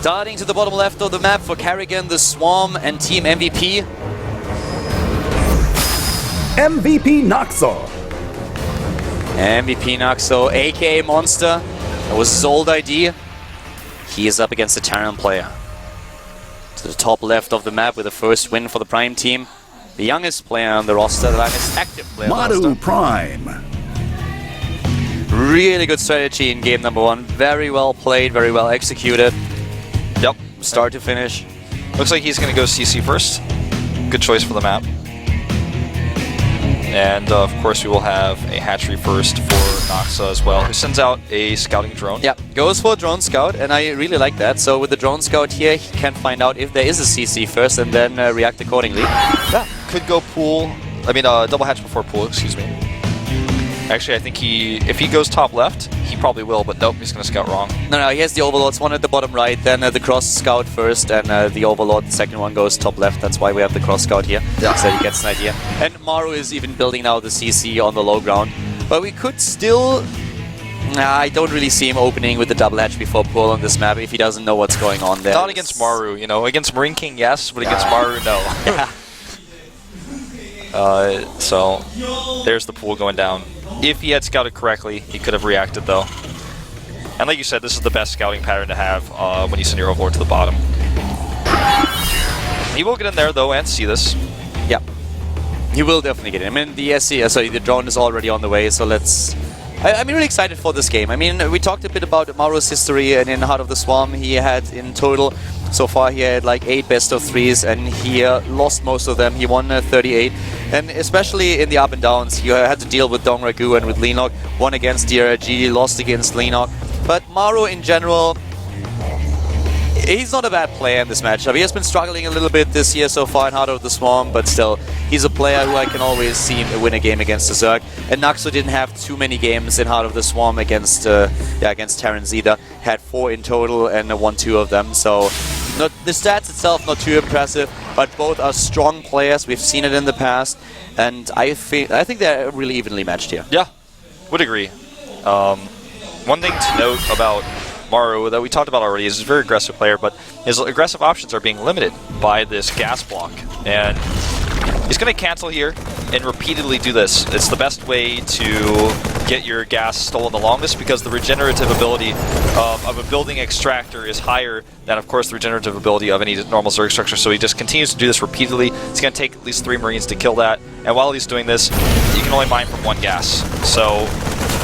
Starting to the bottom left of the map for Carrigan, the Swarm, and Team MVP. MVP Noxo. MVP Noxo, aka Monster. That was his old ID. He is up against the Terran player. To the top left of the map with the first win for the Prime team. The youngest player on the roster, the youngest active player on the roster. Prime. Really good strategy in game number 1. Very well played, very well executed. Yep. Start to finish. Looks like he's going to go CC first. Good choice for the map. And of course we will have a hatchery first for Noxa as well, who sends out a scouting drone. Yeah, goes for a drone scout, and I really like that. So with the drone scout here, he can find out if there is a CC first and then react accordingly. Yeah, could go pool, double hatch before pool, excuse me. Actually, I think if he goes top left, he probably will, but nope, he's going to scout wrong. No, he has the overlords, one at the bottom right, then the cross scout first, and the overlord, the second one goes top left. That's why we have the cross scout here, so he gets an idea. And Maru is even building now the CC on the low ground. But we could still... I don't really see him opening with the double hatch before pull on this map if he doesn't know what's going on there. Not against Maru, you know. Against Marine King, yes, but against Maru, no. So, there's the pool going down. If he had scouted correctly, he could have reacted, though. And like you said, this is the best scouting pattern to have when you send your overlord to the bottom. He will get in there, though, and see this. Yeah. He will definitely get in. I mean, the drone is already on the way, so let's... I'm really excited for this game. I mean, we talked a bit about Maru's history, and in Heart of the Swarm, he had in total, so far he had like 8 best of 3s, and he lost most of them. He won 38, and especially in the up and downs, he had to deal with Dong Ragu and with Leenock. Won against DRG, lost against Leenock. But Maru in general, he's not a bad player in this matchup. He has been struggling a little bit this year so far in Heart of the Swarm, but still, he's a player who I can always see win a game against the Zerg. And Naxo didn't have too many games in Heart of the Swarm against Terrans either. Had 4 in total and won 2 of them. So the stats itself not too impressive, but both are strong players. We've seen it in the past, and I think they're really evenly matched here. Yeah, would agree. One thing to note about Maru that we talked about already is he's a very aggressive player, but his aggressive options are being limited by this gas block. And he's going to cancel here and repeatedly do this. It's the best way to get your gas stolen the longest because the regenerative ability of a building extractor is higher than, of course, the regenerative ability of any normal Zerg structure. So he just continues to do this repeatedly. It's going to take at least 3 Marines to kill that. And while he's doing this, you can only mine from 1 gas. So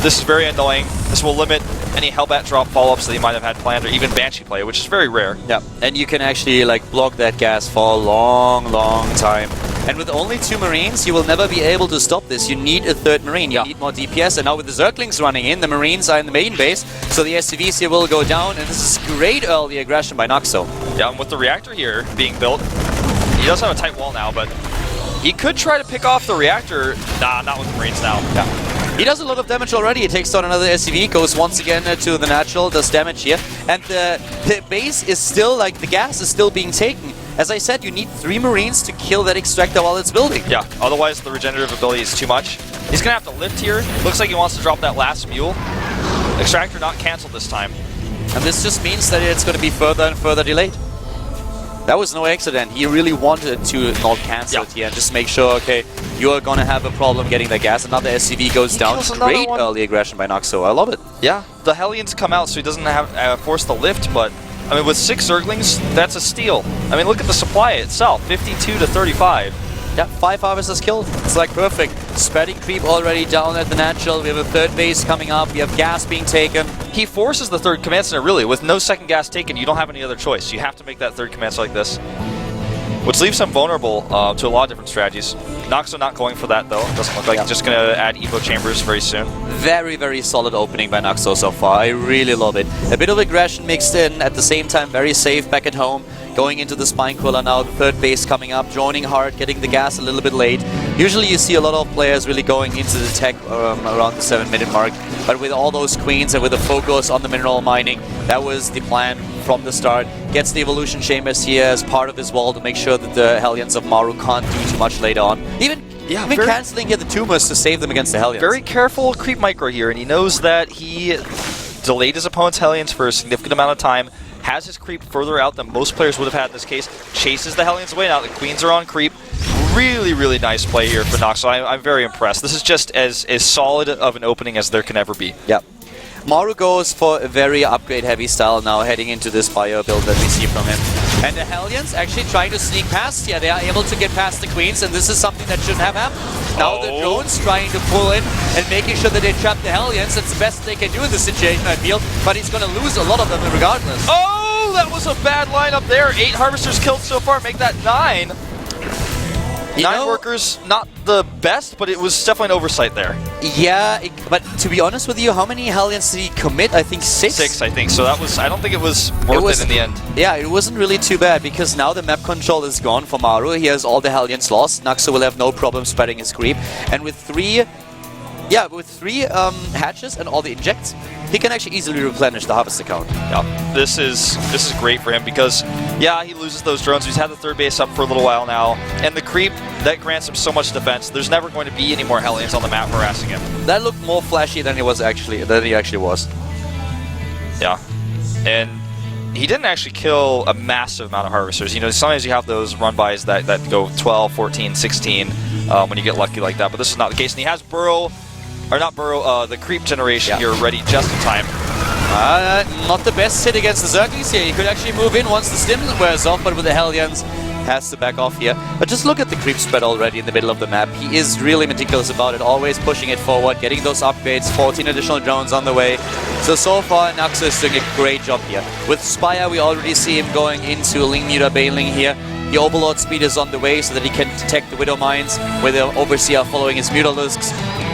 this is very annoying. This will limit any Hellbat drop follow-ups that you might have had planned, or even Banshee play, which is very rare. Yeah, and you can actually like block that gas for a long, long time. And with only 2 Marines, you will never be able to stop this. You need a 3rd Marine, you need more DPS, and now with the Zerglings running in, the Marines are in the main base, so the SCVs here will go down, and this is great early aggression by Noxo. Yeah, and with the reactor here being built, he does have a tight wall now, but he could try to pick off the reactor. Nah, not with the Marines now. Yeah. He does a lot of damage already. He takes down another SCV, goes once again to the natural, does damage here. And the base is still, like, the gas is still being taken. As I said, you need 3 Marines to kill that extractor while it's building. Yeah, otherwise the regenerative ability is too much. He's going to have to lift here. Looks like he wants to drop that last mule. Extractor not cancelled this time. And this just means that it's going to be further and further delayed. That was no accident. He really wanted to not cancel it here and just make sure, okay, you're going to have a problem getting the gas. Another SCV goes down. Great early aggression by Noxo. I love it. Yeah, the Hellions come out so he doesn't have force the lift, but I mean, with 6 Zerglings, that's a steal. I mean, look at the supply itself, 52 to 35. Yeah, 5 harvesters killed. It's like perfect. Spreading creep already down at the natural. We have a 3rd base coming up. We have gas being taken. He forces the 3rd command center, really. With no 2nd gas taken, you don't have any other choice. You have to make that 3rd command center like this. Which leaves him vulnerable to a lot of different strategies. Noxo not going for that, though. Doesn't look like he's just going to add Evo chambers very soon. Very, very solid opening by Noxo so far. I really love it. A bit of aggression mixed in. At the same time, very safe back at home. Going into the Spine Queller now, the 3rd base coming up, joining hard, getting the gas a little bit late. Usually you see a lot of players really going into the tech around the 7-minute mark, but with all those queens and with the focus on the mineral mining, that was the plan from the start. Gets the evolution chambers here as part of his wall to make sure that the Hellions of Maru can't do too much later on. Even cancelling here the tumors to save them against the Hellions. Very careful creep micro here, and he knows that he delayed his opponent's Hellions for a significant amount of time, has his creep further out than most players would have had in this case, chases the Hellions away. Now the Queens are on creep. Really, really nice play here for Nox, so I'm very impressed. This is just as solid of an opening as there can ever be. Yep. Maru goes for a very upgrade-heavy style now, heading into this bio build that we see from him. And the Hellions actually trying to sneak past here. They are able to get past the Queens, and this is something that shouldn't have happened. Now the drones trying to pull in and making sure that they trap the Hellions. It's the best they can do in this situation, I feel. But he's going to lose a lot of them regardless. Oh, that was a bad lineup there. 8 Harvesters killed so far, make that 9. 9 workers, not the best, but it was definitely an oversight there. Yeah, but to be honest with you, how many Hellions did he commit? I think 6? 6, I think. So that was, I don't think it was worth it in the end. Yeah, it wasn't really too bad because now the map control is gone for Maru. He has all the Hellions lost. Naxo will have no problem spreading his creep. And with 3 hatches and all the injects, he can actually easily replenish the harvest account. Yeah, this is great for him because, yeah, he loses those drones. He's had the third base up for a little while now, and the creep, that grants him so much defense. There's never going to be any more Hellions on the map harassing him. That looked more flashy than he actually was. Yeah, and he didn't actually kill a massive amount of Harvesters. You know, sometimes you have those run-bys that go 12, 14, 16 when you get lucky like that, but this is not the case. And he has Burrow, or not Burrow, the creep generation here ready just in time. Not the best hit against the Zerglings here. He could actually move in once the stim wears off, but with the Hellions, has to back off here. But just look at the creep spread already in the middle of the map. He is really meticulous about it, always pushing it forward, getting those upgrades, 14 additional drones on the way. So far, Naxo is doing a great job here. With Spire, we already see him going into Ling Muta Baneling here. The Overlord speed is on the way so that he can detect the Widow Mines, with the Overseer following his Mutalisks.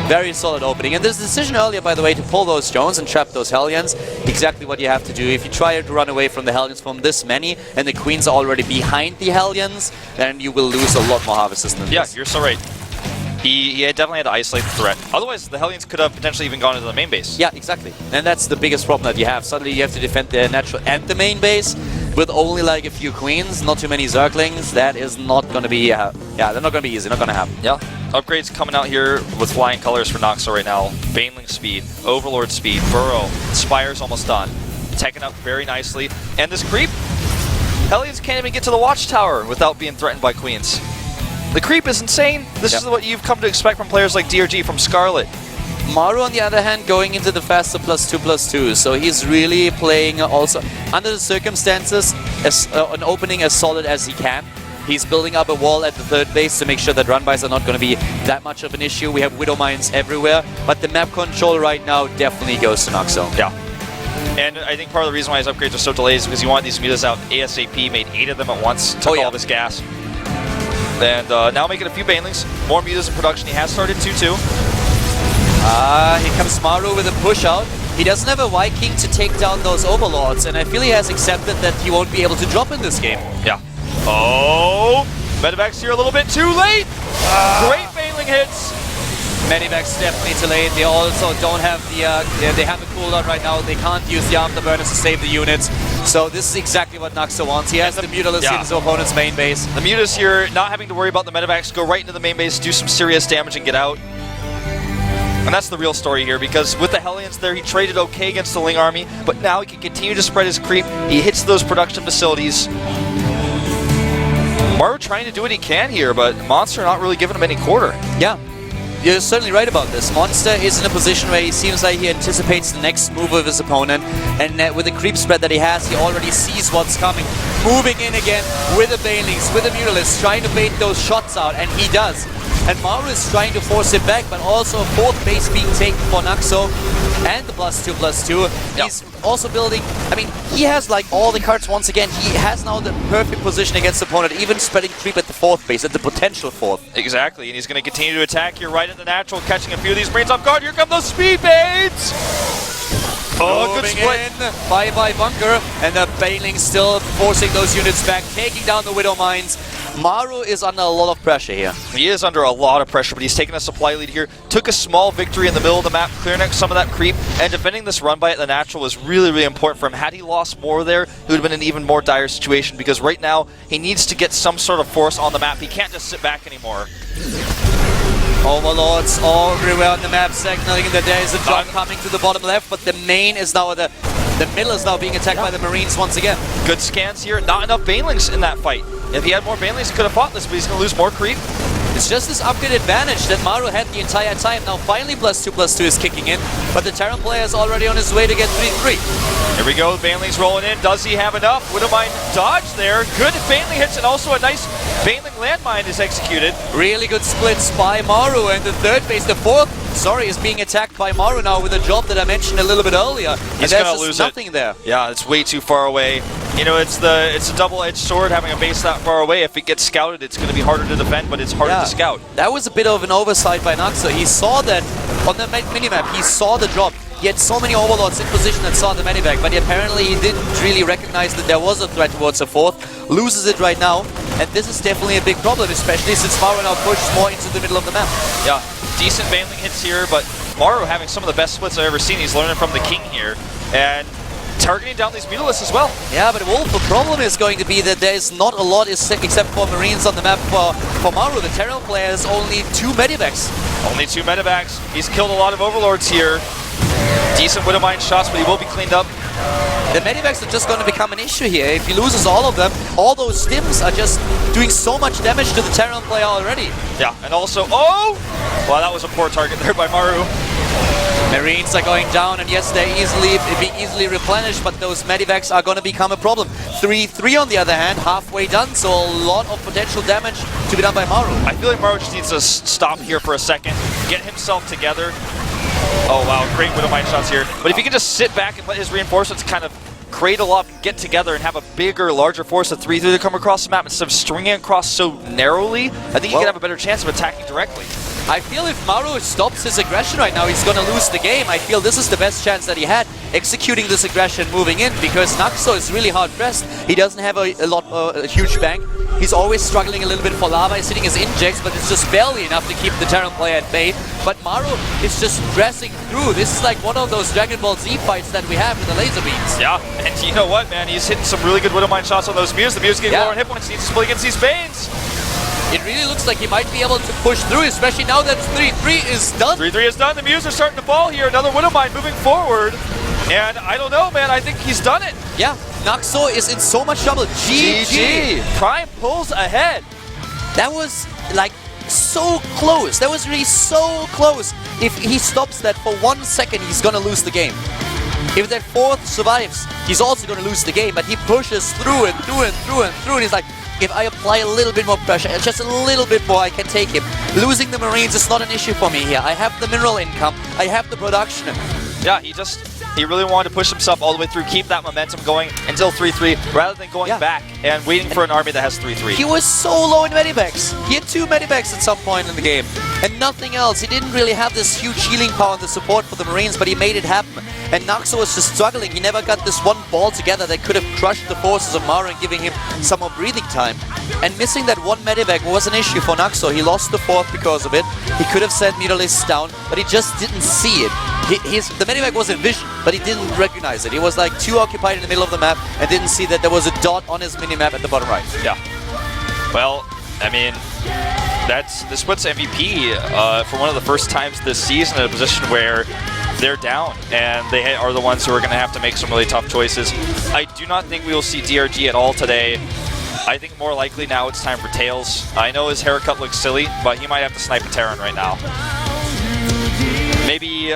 Very solid opening. And this decision earlier, by the way, to pull those drones and trap those Hellions, exactly what you have to do. If you try to run away from the Hellions from this many, and the Queens are already behind the Hellions, then you will lose a lot more Harvesters than this. Yeah, you're so right. He definitely had to isolate the threat. Otherwise, the Hellions could have potentially even gone into the main base. Yeah, exactly. And that's the biggest problem that you have. Suddenly you have to defend the natural and the main base with only like a few Queens, not too many Zerglings. That is not going to be, they're not going to be easy, not going to happen. Yeah. Upgrades coming out here with flying colors for Noxo right now. Baneling speed, Overlord speed, Burrow, Spire's almost done. Teching up very nicely. And this creep, Hellions can't even get to the watchtower without being threatened by Queens. The creep is insane. This is what you've come to expect from players like DRG, from Scarlet. Maru, on the other hand, going into the faster +2/+2, so he's really playing also, under the circumstances, an opening as solid as he can. He's building up a wall at the third base to make sure that run-bys are not going to be that much of an issue. We have Widow Mines everywhere, but the map control right now definitely goes to Noxo. Yeah. And I think part of the reason why his upgrades are so delayed is because you want these mutas out ASAP, made 8 of them at once, took all this gas. And now making a few banelings, more mutas in production. He has started 2-2. Here comes Maru with a push out. He doesn't have a Viking to take down those Overlords, and I feel he has accepted that he won't be able to drop in this game. Yeah. Oh! Medivacs here a little bit too late! Great baneling hits! Medivacs definitely too late. They also don't have the, they have a cooldown right now. They can't use the afterburners to save the units. So this is exactly what Naxo wants. He has the Mutalisks in his opponent's main base. The Mutas here, not having to worry about the Medivacs, go right into the main base, do some serious damage and get out. And that's the real story here, because with the Hellions there, he traded okay against the Ling army, but now he can continue to spread his creep. He hits those production facilities. Maru trying to do what he can here, but Monster not really giving him any quarter. Yeah, you're certainly right about this. Monster is in a position where he seems like he anticipates the next move of his opponent, and with the creep spread that he has, he already sees what's coming. Moving in again with the Banelings, with the Mutalisks, trying to bait those shots out, and he does. And Maru is trying to force it back, but also a fourth base being taken for Naxo, and the +2/+2. Yep. He's also building, I mean, he has like all the cards once again. He has now the perfect position against the opponent, even spreading creep at the fourth base, at the potential fourth. Exactly, and he's going to continue to attack here right at the natural, catching a few of these brains off guard. Here come those speed baits! Oh, good split. In, bye-bye bunker, and the Baneling still forcing those units back, taking down the Widow Mines. Maru is under a lot of pressure here. He is under a lot of pressure, but he's taken a supply lead here. Took a small victory in the middle of the map, clearing out some of that creep, and defending this run by at the natural was really, really important for him. Had he lost more there, he would have been in an even more dire situation, because right now, he needs to get some sort of force on the map. He can't just sit back anymore. Overlords all everywhere on the map, signaling that there is a drop coming to the bottom left, but the main is now at the The middle is now being attacked by the Marines once again. Good scans here. Not enough Banelings in that fight. If he had more Banelings, he could have fought this, but he's going to lose more creep. It's just this upgrade advantage that Maru had the entire time. Now finally +2/+2 is kicking in, but the Terran player is already on his way to get 3-3. Here we go, Baneling's rolling in. Does he have enough? Widowmine dodge there. Good Baneling hits, and also a nice Baneling landmine is executed. Really good splits by Maru, and the third base, the fourth, sorry, is being attacked by Maru now with a job that I mentioned a little bit earlier. He's and gonna lose nothing there. Yeah, it's way too far away. You know, it's a double-edged sword having a base that far away. If it gets scouted, it's going to be harder to defend, but it's harder to scout. That was a bit of an oversight by Naxo. He saw that on the minimap, he saw the drop. He had so many overlords in position that saw the medivac, but apparently he didn't really recognize that there was a threat towards a fourth. Loses it right now, and this is definitely a big problem, especially since Maru now pushes more into the middle of the map. Yeah, decent Baneling hits here, but Maru having some of the best splits I've ever seen. He's learning from the King here, and targeting down these Mutalisks as well. Yeah, but Wolf, the problem is going to be that there is not a lot except for Marines on the map for Maru. The Terran player has only 2 medivacs. Only 2 medivacs. He's killed a lot of overlords here. Decent Widowmine shots, but he will be cleaned up. The medivacs are just going to become an issue here. If he loses all of them, all those stims are just doing so much damage to the Terran player already. Yeah, and also, oh! Well, that was a poor target there by Maru. Marines are going down, and yes, they're being easily replenished, but those medivacs are going to become a problem. 3-3 on the other hand, halfway done, so a lot of potential damage to be done by Maru. I feel like Maru just needs to stop here for a second, get himself together. Oh wow, great Widowmine shots here. But if he can just sit back and let his reinforcements kind of cradle up, get together, and have a bigger, larger force of 3-3 to come across the map instead of stringing across so narrowly, I think he can have a better chance of attacking directly. I feel if Maru stops his aggression right now, he's going to lose the game. I feel this is the best chance that he had, executing this aggression, moving in, because Naxo is really hard pressed. He doesn't have a huge bank. He's always struggling a little bit for lava. He's hitting his injects, but it's just barely enough to keep the Terran player at bay. But Maru is just pressing through. This is like one of those Dragon Ball Z fights that we have with the laser beams. Yeah, and you know what, man? He's hitting some really good Widowmine shots on those Mews. The Mews getting lower on hit points. He needs to split against these Banes. It really looks like he might be able to push through, especially now that 3-3 is done. 3-3 is done. The Mews are starting to fall here. Another Widowmine moving forward. And I don't know, man. I think he's done it. Yeah, Naxo is in so much trouble. GG. Prime pulls ahead. That was like so close. That was really so close. If he stops that for 1 second, he's going to lose the game. If that fourth survives, he's also going to lose the game. But he pushes through and through and through and through. And he's like, if I apply a little bit more pressure, just a little bit more, I can take him. Losing the Marines is not an issue for me here. I have the mineral income. I have the production. Yeah, he really wanted to push himself all the way through, keep that momentum going until 3-3, rather than going back and waiting for an army that has 3-3. He was so low in medivacs. He had 2 medivacs at some point in the game, and nothing else. He didn't really have this huge healing power and the support for the Marines, but he made it happen. And Naxo was just struggling. He never got this one ball together that could have crushed the forces of Maru and giving him some more breathing time. And missing that one medivac was an issue for Naxo. He lost the fourth because of it. He could have sent Mutalisks down, but he just didn't see it. The medivac was in vision, but he didn't recognize it. He was like too occupied in the middle of the map and didn't see that there was a dot on his minimap at the bottom right. Yeah. Well, I mean, this puts MVP for one of the first times this season in a position where they're down, and they are the ones who are going to have to make some really tough choices. I do not think we will see DRG at all today. I think more likely now it's time for Tails. I know his haircut looks silly, but he might have to snipe a Terran right now. Maybe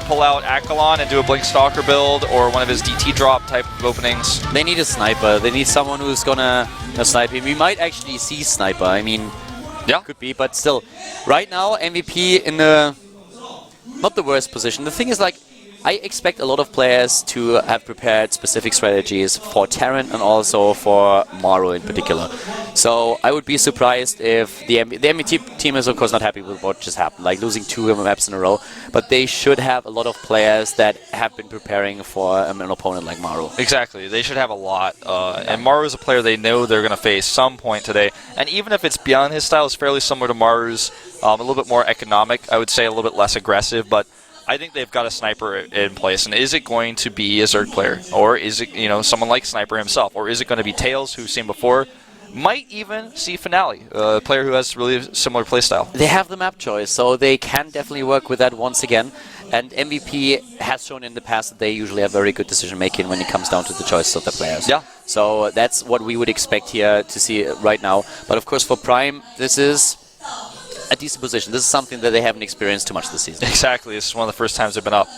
pull out Akalon and do a Blink Stalker build, or one of his DT drop type of openings. They need a sniper. They need someone who's gonna snipe him. We might actually see sniper. I mean, yeah, could be, but still, right now MVP in the not the worst position. The thing is, like, I expect a lot of players to have prepared specific strategies for Terran and also for Maru in particular. So I would be surprised if the MVP team is of course not happy with what just happened, like losing 2 maps in a row, but they should have a lot of players that have been preparing for an opponent like Maru. Exactly, they should have a lot. And Maru is a player they know they're going to face some point today. And even if it's beyond his style, it's fairly similar to Maru's, a little bit more economic, I would say a little bit less aggressive, but I think they've got a sniper in place. And is it going to be a Zerg player? Or is it, you know, someone like Sniper himself? Or is it going to be Tails, who's seen before? Might even see Finale, a player who has really similar playstyle. They have the map choice, so they can definitely work with that once again. And MVP has shown in the past that they usually have very good decision making when it comes down to the choices of the players. Yeah. So that's what we would expect here to see right now. But of course for Prime, this is a decent position. This is something that they haven't experienced too much this season. Exactly. This is one of the first times they've been up.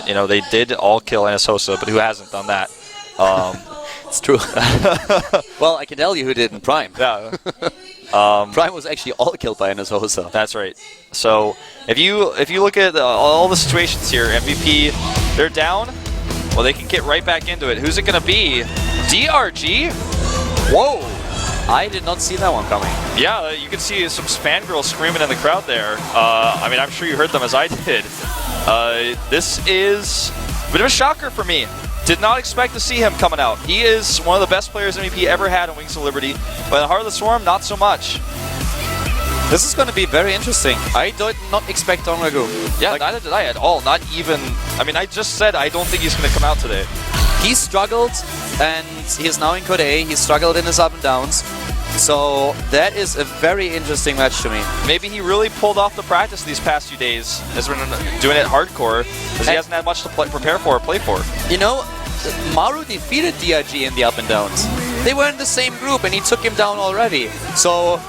You know, they did all kill Anasosa, but who hasn't done that? It's true. Well, I can tell you who did in Prime. Yeah. Prime was actually all killed by Anasosa. That's right. So if you look at all the situations here, MVP, they're down. Well, they can get right back into it. Who's it going to be? DRG? Whoa! I did not see that one coming. Yeah, you can see some fangirls screaming in the crowd there. I mean, I'm sure you heard them as I did. This is a bit of a shocker for me. Did not expect to see him coming out. He is one of the best players MVP ever had in Wings of Liberty, but in Heart of the Swarm, not so much. This is going to be very interesting. I did not expect Donragu. Yeah, neither did I at all. Not even... I mean, I just said I don't think he's going to come out today. He struggled, and he is now in Code A. He struggled in his up and downs. So that is a very interesting match to me. Maybe he really pulled off the practice these past few days, has been doing it hardcore, because he hasn't had much to prepare for or play for. You know, Maru defeated DRG in the up and downs. They were in the same group, and he took him down already. So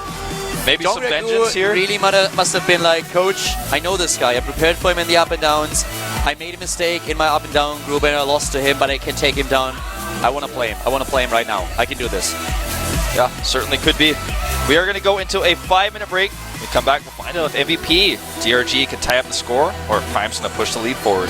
maybe some vengeance here. Really must have been like, Coach, I know this guy. I prepared for him in the up and downs. I made a mistake in my up and down group, and I lost to him, but I can take him down. I want to play him. I want to play him right now. I can do this. Yeah, certainly could be. We are going to go into a 5-minute break. When we come back, we'll find out if MVP DRG can tie up the score or if Prime's going to push the lead forward.